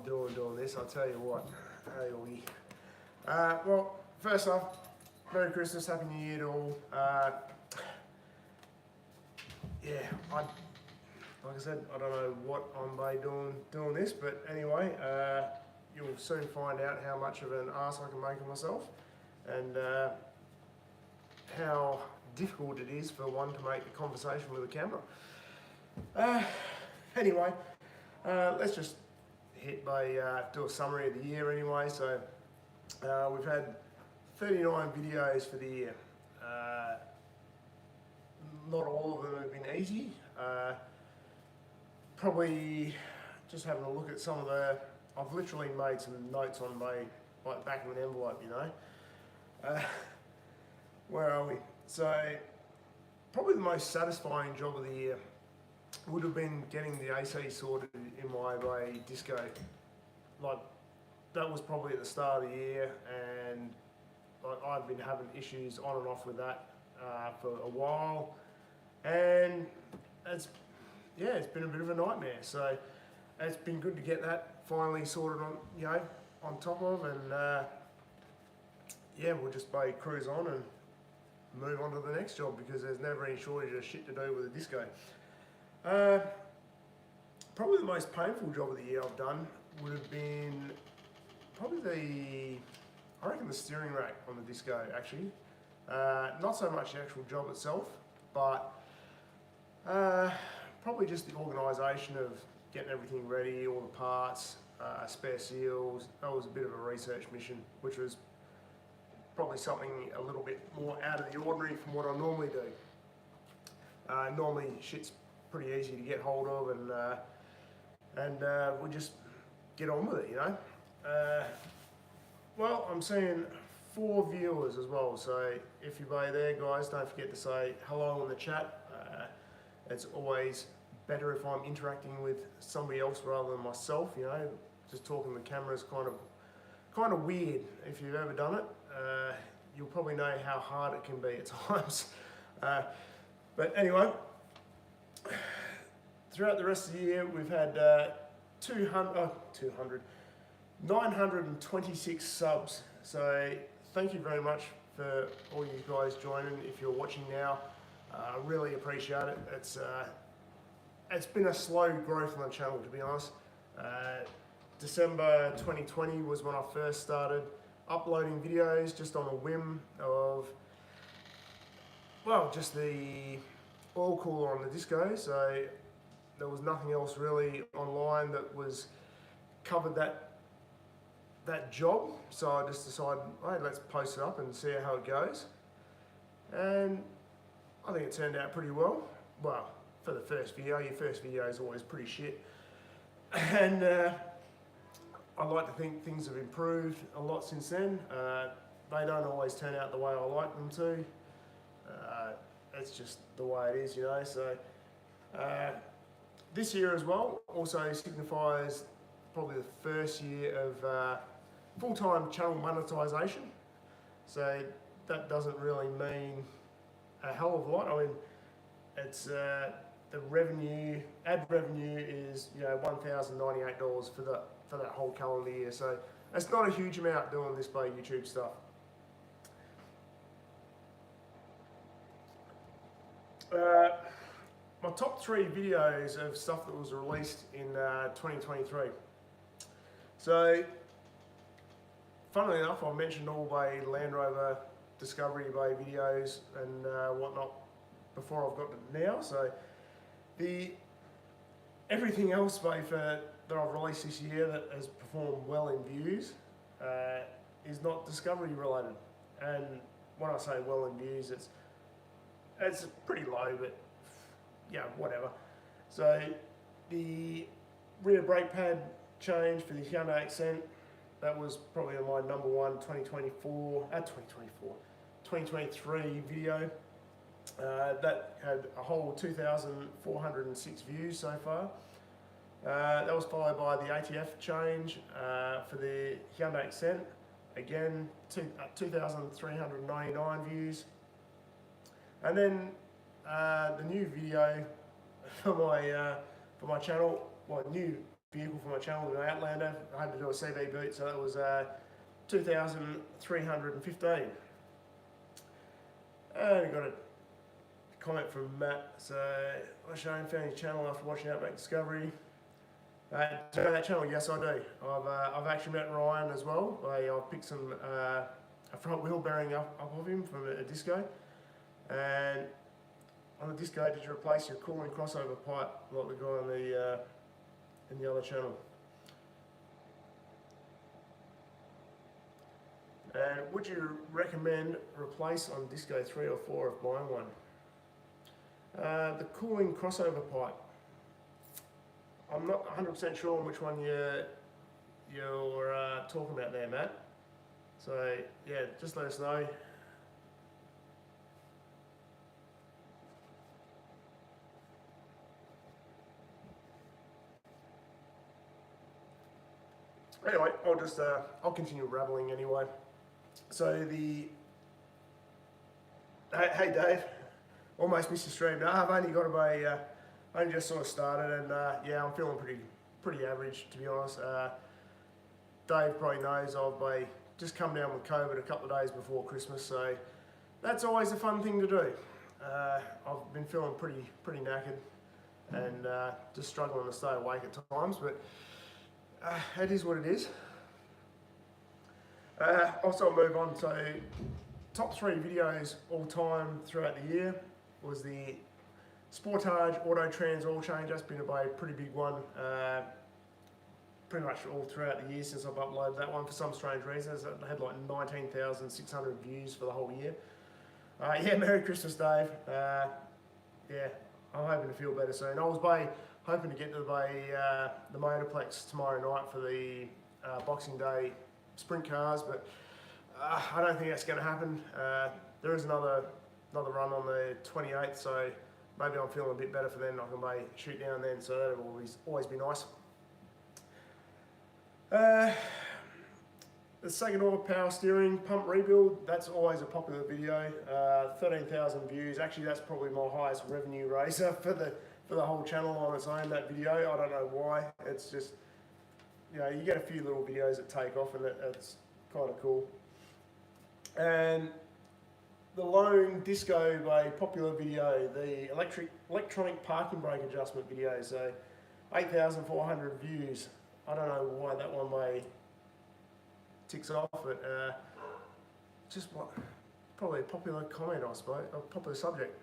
doing this, I'll tell you what. Hey, Augie. Well, first off, Merry Christmas, Happy New Year to all. Like I said, I don't know what I'm by doing this, but anyway, you'll soon find out how much of an ass I can make of myself, and how difficult it is for one to make the conversation with a camera. Anyway, let's just do a summary of the year anyway. So we've had 39 videos for the year. Not all of them have been easy. Probably just having a look at some of I've literally made some notes on my back of an envelope, you know. Where are we? So probably the most satisfying job of the year would have been getting the AC sorted in my disco. Like, that was probably at the start of the year, and like, I've been having issues on and off with that for a while, and it's been a bit of a nightmare. So it's been good to get that finally sorted on top of, and we'll just cruise on and move on to the next job, because there's never any shortage of shit to do with a disco. Probably the most painful job of the year I've done would have been probably I reckon the steering rack on the disco, actually. Not so much the actual job itself, but probably just the organisation of getting everything ready, all the parts, spare seals. That was a bit of a research mission, which was probably something a little bit more out of the ordinary from what I normally do. Normally shit's pretty easy to get hold of, and we just get on with it, you know. Well, I'm seeing 4 viewers as well, so if you're there, guys, don't forget to say hello in the chat. It's always better if I'm interacting with somebody else rather than myself, you know. Just talking to the camera is kind of weird. If you've ever done it, you'll probably know how hard it can be at times. But anyway, throughout the rest of the year, we've had 926 subs. So thank you very much for all you guys joining. If you're watching now, I really appreciate it. It's been a slow growth on the channel, to be honest. December 2020 was when I first started uploading videos, just on a whim of, well, just the oil cooler on the disco. So there was nothing else really online that was covered that job. So I just decided, hey, let's post it up and see how it goes. And I think it turned out pretty well. Well, for the first video, your first video is always pretty shit. And I like to think things have improved a lot since then. They don't always turn out the way I like them to. It's just the way it is, you know. So this year as well also signifies probably the first year of full-time channel monetization. So that doesn't really mean a hell of a lot. I mean, it's the revenue, ad revenue is $1,098 for that whole calendar year. So it's not a huge amount doing this by YouTube stuff. My top 3 videos of stuff that was released in 2023. So, funnily enough, I mentioned all my Land Rover Discovery Bay videos and whatnot before I've got to now. So, everything else that I've released this year that has performed well in views is not Discovery related. And when I say well in views, it's pretty low, but yeah, whatever. So the rear brake pad change for the Hyundai Accent, that was probably my number one 2023 video. That had a whole 2,406 views so far. That was followed by the ATF change for the Hyundai Accent, again 2,399 views. And then the new video for my channel, well, new vehicle for my channel, an Outlander. I had to do a CV boot, so that was 2,315. And I got a comment from Matt. So, I found your channel after watching Outback Discovery. Do you know that channel? Yes, I do. I've actually met Ryan as well. I've picked some a front wheel bearing up of him from a disco, and on the disco, did you replace your cooling crossover pipe like the guy on the in the other channel? And would you recommend replace on disco 3 or 4 if buying one? The cooling crossover pipe. I'm not 100% sure on which one you're talking about there, Matt. So yeah, just let us know. Anyway, I'll continue rattling anyway. So hey Dave, almost missed the stream. No, I've only got about I only just sort of started, and yeah, I'm feeling pretty average, to be honest. Dave probably knows I've just come down with COVID a couple of days before Christmas, so that's always a fun thing to do. I've been feeling pretty knackered and just struggling to stay awake at times, but it is what it is. Also, I'll move on to top 3 videos all time throughout the year was the Sportage Auto Trans oil change. That's been a pretty big one. Pretty much all throughout the year since I've uploaded that one for some strange reasons. It had like 19,600 views for the whole year. Yeah, Merry Christmas, Dave. Yeah, I'm hoping to feel better soon. I was hoping to get to the Motorplex tomorrow night for the Boxing Day sprint cars, but I don't think that's going to happen. There is another run on the 28th, so maybe I'm feeling a bit better for then. I can shoot down then, so that'll always be nice. The second order power steering pump rebuild, that's always a popular video. 13,000 views. Actually, that's probably my highest revenue raiser for the whole channel on its own, that video. I don't know why. It's just, you know, you get a few little videos that take off, and it's kind of cool. And the Lone Disco, a popular video, the electronic parking brake adjustment video, so 8,400 views. I don't know why that one ticks off, but just probably a popular comment, I suppose, a popular subject.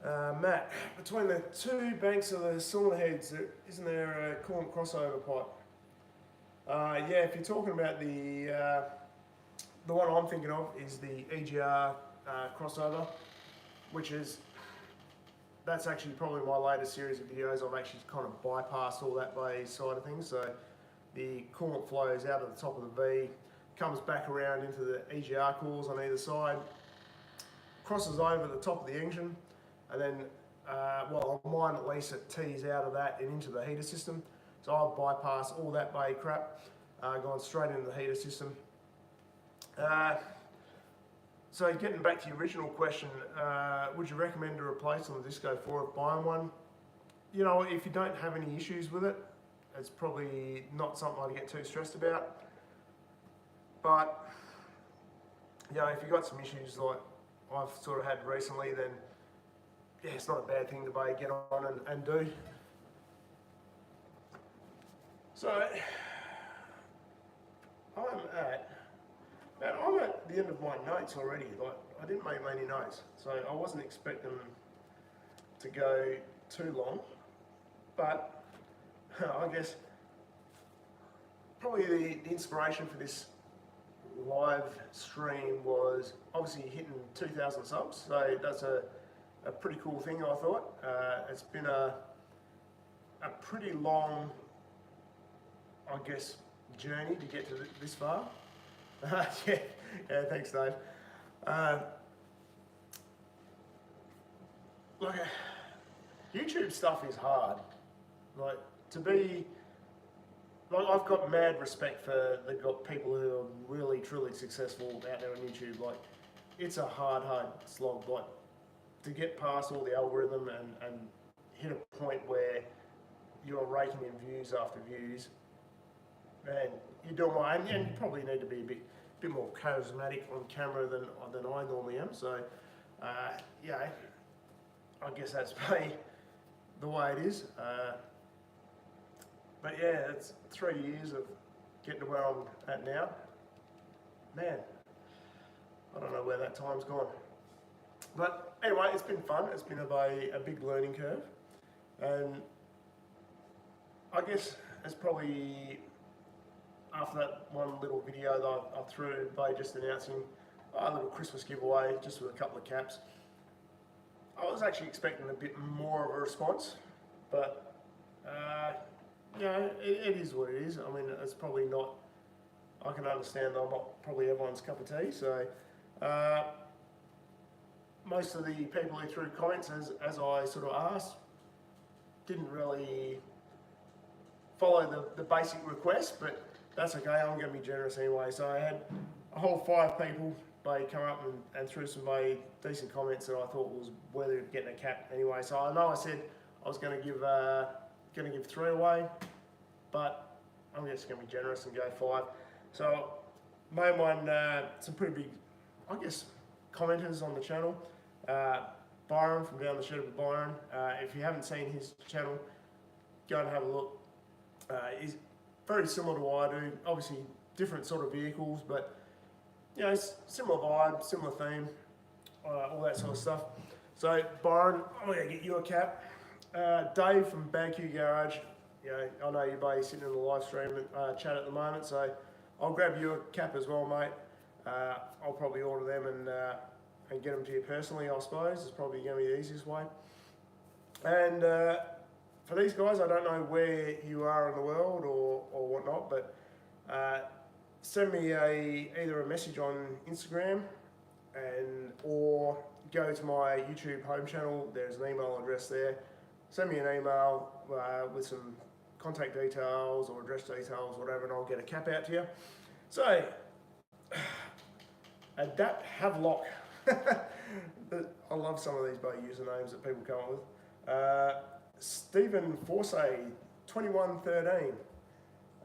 Matt, between the 2 banks of the cylinder heads, isn't there a coolant crossover pipe? Yeah, if you're talking about the one I'm thinking of is the EGR crossover, that's actually probably my latest series of videos. I've actually kind of bypassed all that side of things. So the coolant flows out of the top of the V, comes back around into the EGR cools on either side, crosses over the top of the engine, and then, well, on mine at least, it tees out of that and into the heater system. So I've bypassed all that crap, gone straight into the heater system. So getting back to your original question, would you recommend to replace on the Disco 4 if buying one? You know, if you don't have any issues with it, it's probably not something I'd get too stressed about. But, you know, if you've got some issues like I've sort of had recently, then yeah, it's not a bad thing to get on and do. So, I'm at the end of my notes already. Like, I didn't make many notes, so I wasn't expecting to go too long. But I guess probably the inspiration for this live stream was obviously hitting 2,000 subs. So that's a pretty cool thing, I thought. It's been a pretty long, I guess, journey to get to this far. Yeah, thanks, Dave. Like, YouTube stuff is hard. Like, I've got mad respect for people who are really, truly successful out there on YouTube. Like, it's a hard slog. Like, to get past all the algorithm and hit a point where you're raking in views after views, and you're doing well, and you probably need to be a bit more charismatic on camera than I normally am. So, yeah, I guess that's the way it is. But yeah, it's 3 years of getting to where I'm at now. Man, I don't know where that time's gone. But anyway, it's been fun. It's been a big learning curve. And I guess it's probably after that one little video that I threw by just announcing a little Christmas giveaway just with a couple of caps. I was actually expecting a bit more of a response, but you know, it is what it is. I mean, it's probably not, I can understand that I'm not probably everyone's cup of tea. So most of the people who threw comments, as I sort of asked, didn't really follow the basic request, but that's okay. I'm going to be generous anyway. So I had a whole 5 people come up and threw some very decent comments that I thought was worthy of getting a cap anyway. So I know I said I was going to give 3 away, but I'm just going to be generous and go 5. So main one, some pretty big, I guess, commenters on the channel. Byron from Down the Shed with Byron. If you haven't seen his channel, go and have a look. He's very similar to what I do. Obviously, different sort of vehicles, but you know, it's similar vibe, similar theme, all that sort of stuff. So Byron, I'm gonna get you a cap. Dave from BagQ Garage. You know, I know you're both sitting in the live stream chat at the moment, so I'll grab you a cap as well, mate. I'll probably order them and get them to you personally, I suppose. It's probably going to be the easiest way. And for these guys, I don't know where you are in the world or whatnot, but send me either a message on Instagram or go to my YouTube home channel. There's an email address there. Send me an email with some contact details or address details, whatever, and I'll get a cap out to you. So, Adapt Havelock. I love some of these by usernames that people come up with. Stephen Forsay, 2113,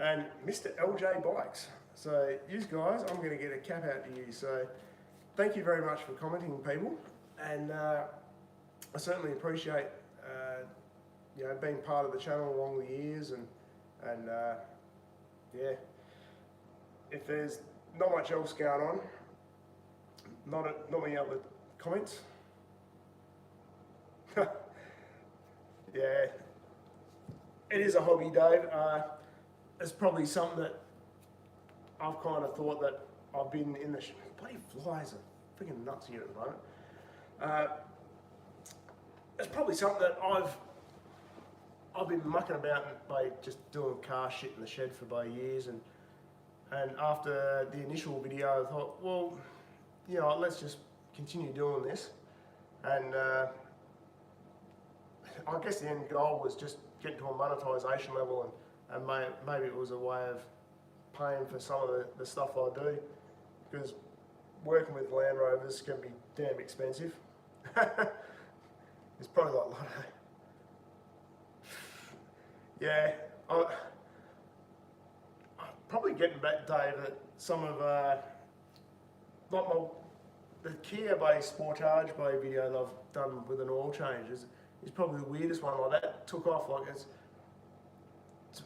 and Mr. LJ Bikes. So, you guys, I'm going to get a cap out to you. So, thank you very much for commenting, people, and I certainly appreciate you know, being part of the channel along the years, and yeah, if there's not much else going on, not many other comments. Yeah, it is a hobby, Dave. It's probably something that I've kind of thought that I've been in the bloody flies are freaking nuts here at the moment. It's probably something that I've been mucking about by just doing car shit in the shed for about years, and after the initial video, I thought, well, you know, let's just continue doing this, and I guess the end goal was just get to a monetization level, and maybe it was a way of paying for some of the stuff I do, because working with Land Rovers can be damn expensive. It's probably like, yeah, I'm probably getting back, Dave, that some of the Kia by Sportage by video that I've done with an oil change is probably the weirdest one. Like, that took off. Like, it's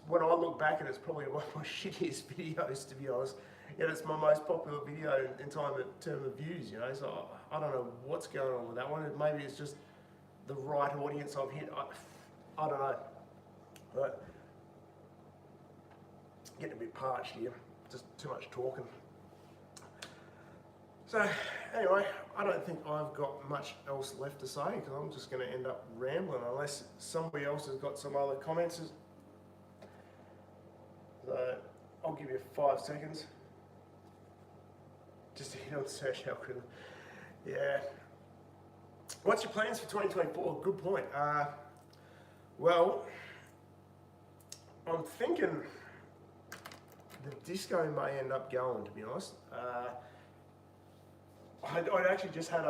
when I look back at it, it's probably one of my shittiest videos, to be honest. Yet it's my most popular video in terms of views, you know. So I don't know what's going on with that one. Maybe it's just the right audience I've hit. I don't know. But getting a bit parched here. Just too much talking. So anyway, I don't think I've got much else left to say, because I'm just going to end up rambling unless somebody else has got some other comments. So I'll give you 5 seconds just to hit on the search algorithm. Yeah. What's your plans for 2024? Good point. Well, I'm thinking the disco may end up going, to be honest. I'd actually just had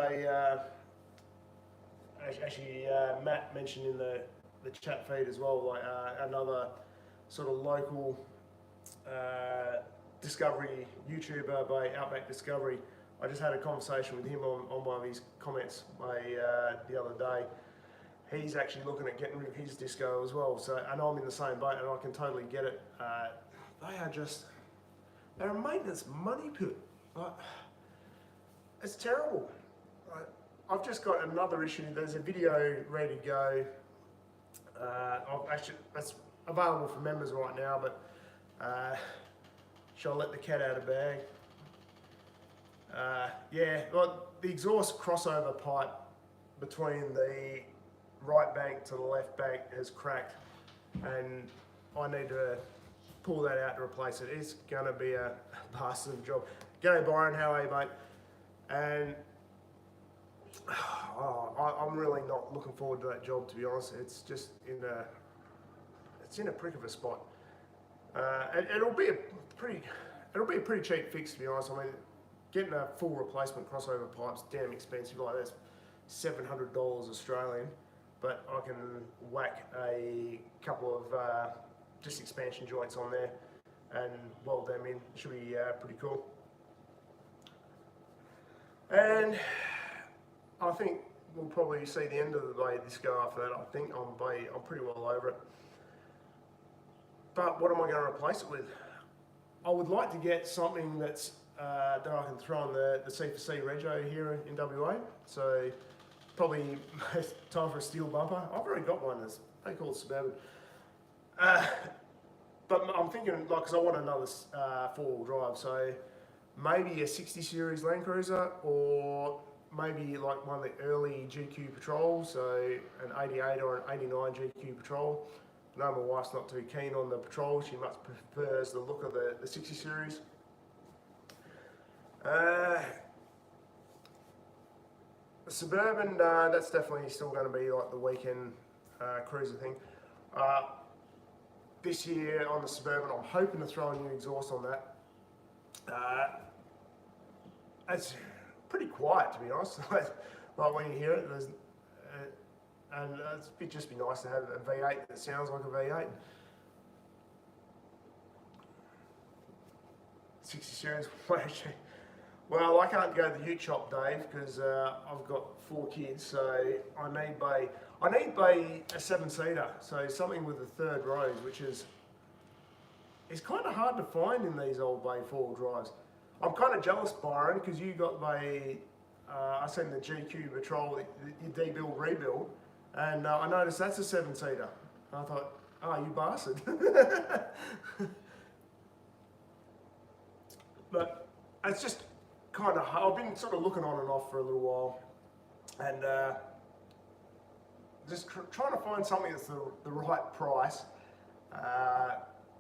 Matt mentioned in the the chat feed as well, like another sort of local discovery YouTuber by Outback Discovery. I just had a conversation with him on one of his comments the other day. He's actually looking at getting rid of his disco as well. So, and I'm in the same boat, and I can totally get it. They're a maintenance money pit. Like, it's terrible. I've just got another issue. There's a video ready to go. That's available for members right now, but shall I let the cat out of the bag? Yeah, well, the exhaust crossover pipe between the right bank to the left bank has cracked, and I need to pull that out to replace it. It's going to be a bastard job. G'day Byron, how are you, mate? And I'm really not looking forward to that job, to be honest. It's just in a prick of a spot. It'll be a pretty cheap fix, to be honest. I mean, getting a full replacement crossover pipe's damn expensive. Like, that's $700 Australian, but I can whack a couple of just expansion joints on there and weld them in. It should be pretty cool. And I think we'll probably see the end of the Bay Disco after that. I think I'm pretty well over it. But what am I going to replace it with? I would like to get something that's that I can throw on the C4C Rego here in WA. So probably time for a steel bumper. I've already got one. They call it Suburban. But I'm thinking, like, because I want another four-wheel drive, so maybe a 60 series Land Cruiser, or maybe like one of the early GQ Patrols, so an 88 or an 89 GQ Patrol. I know my wife's not too keen on the Patrol. She much prefers the look of the 60 series. The Suburban, that's definitely still going to be like the weekend cruiser thing. This year on the Suburban, I'm hoping to throw a new exhaust on that. It's pretty quiet, to be honest. Like when you hear it, and it'd just be nice to have a V8 that sounds like a V8. 60 series. Well, I can't go to the ute shop, Dave, because I've got 4 kids, so I need a 7-seater, so something with the third rows, which is kind of hard to find in these old Bay 4-wheel drives. I'm kind of jealous, Byron, because you got I seen the GQ Patrol, your debuild rebuild, and I noticed that's a 7-seater. And I thought, oh, you bastard. But it's just kind of hard. I've been sort of looking on and off for a little while, and just trying to find something that's the right price,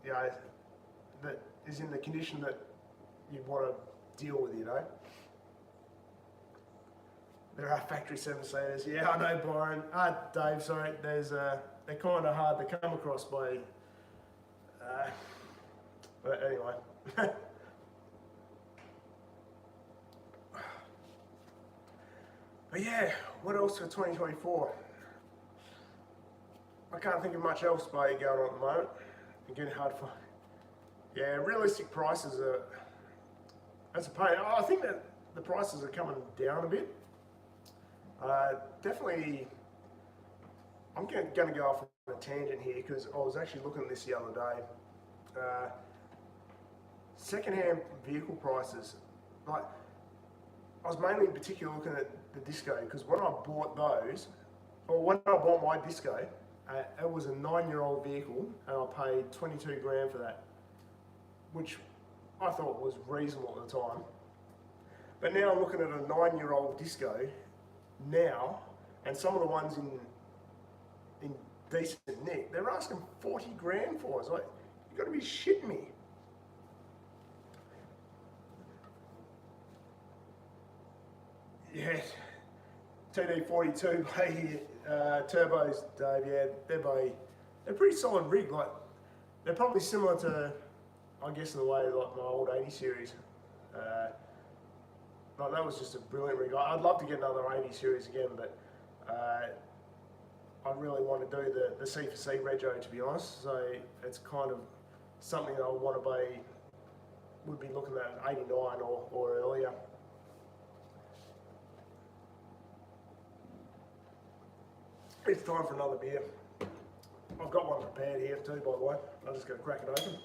you know, that is in the condition that you want to deal with, you know. There are factory 7-seaters. Yeah, I know, Byron. Dave, sorry. They're kind of hard to come across by. But anyway. But yeah, what else for 2024? I can't think of much else by going on at the moment. It's getting hard to find. Yeah, realistic prices are. That's a pain. I think that the prices are coming down a bit. Definitely, I'm going to go off on a tangent here because I was actually looking at this the other day. Second-hand vehicle prices, like, I was mainly in particular looking at the Disco because when I bought those, or when I bought my Disco, it was a 9-year-old vehicle and I paid 22 grand for that, which I thought was reasonable at the time. But now I'm looking at a 9-year-old Disco now, and some of the ones in decent nick, they're asking 40 grand for. It's like, you've got to be shitting me. Yeah, TD42 by turbos, Dave. Yeah, they're pretty solid rig. Like, they're probably similar to, I guess, in the way like my old 80 series. Like, that was just a brilliant rig. I'd love to get another 80 series again, but I really want to do the C4C rego, to be honest. So it's kind of something that I want to be, would be looking at 89 or earlier. It's time for another beer. I've got one prepared here too, by the way. I'm just going to crack it open.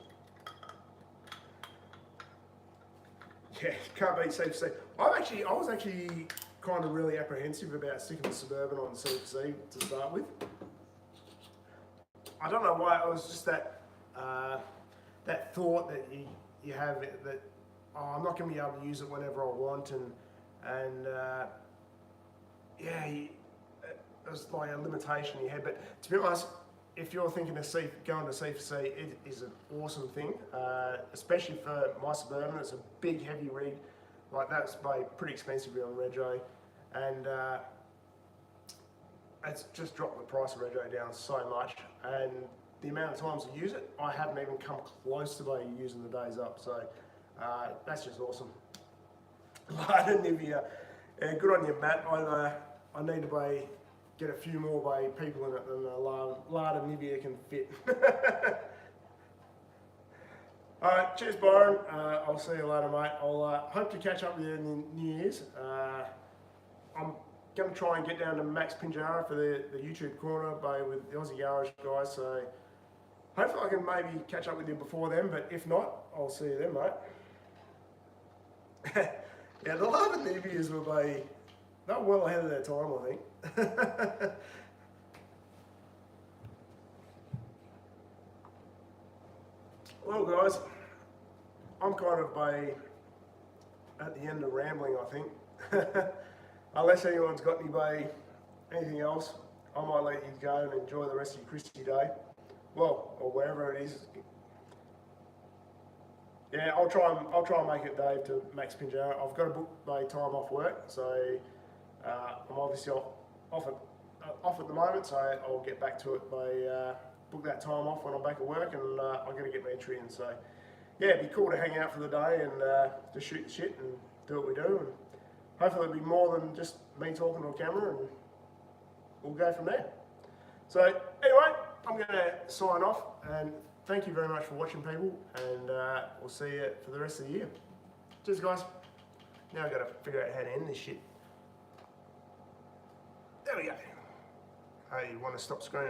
Yeah, can't beat C4C. I was actually kind of really apprehensive about sticking the Suburban on C4C to start with. I don't know why. It was just that that thought that you have that I'm not going to be able to use it whenever I want, and yeah, it was like a limitation you had. But to be honest, if you're thinking of going to C4C, it is an awesome thing, especially for my Suburban. It's a big, heavy rig. Like that's pretty expensive on rego, and it's just dropped the price of rego down so much. And the amount of times I use it, I haven't even come close to using the days up. So that's just awesome. Lada Nivea, good on you, Matt. I need to get a few more people in it than Lada Nivea can fit. Alright, cheers Byron, I'll see you later mate. I'll hope to catch up with you in the New Year's. I'm going to try and get down to Max Pinjara for the YouTube corner with the Aussie Garage guys, so hopefully I can maybe catch up with you before then, but if not, I'll see you then mate. Yeah, the Lada Niveas they're well ahead of their time, I think. Well guys, I'm kind of at the end of rambling, I think. Unless anyone's got anything else, I might let you go and enjoy the rest of your Christie day. Well, or wherever it is. Yeah, I'll try and make it, Dave, to Max Pinjara. I've got to book my time off work, so I'm obviously off at the moment, so I'll get back to it by book that time off when I'm back at work, and I'm going to get my entry in. So yeah, it'd be cool to hang out for the day and just shoot the shit and do what we do, and hopefully it'll be more than just me talking to a camera, and we'll go from there. So anyway, I'm going to sign off, and thank you very much for watching, people, and we'll see you for the rest of the year. Cheers guys. Now I've got to figure out how to end this shit. There we go. Hey, you want to stop screen?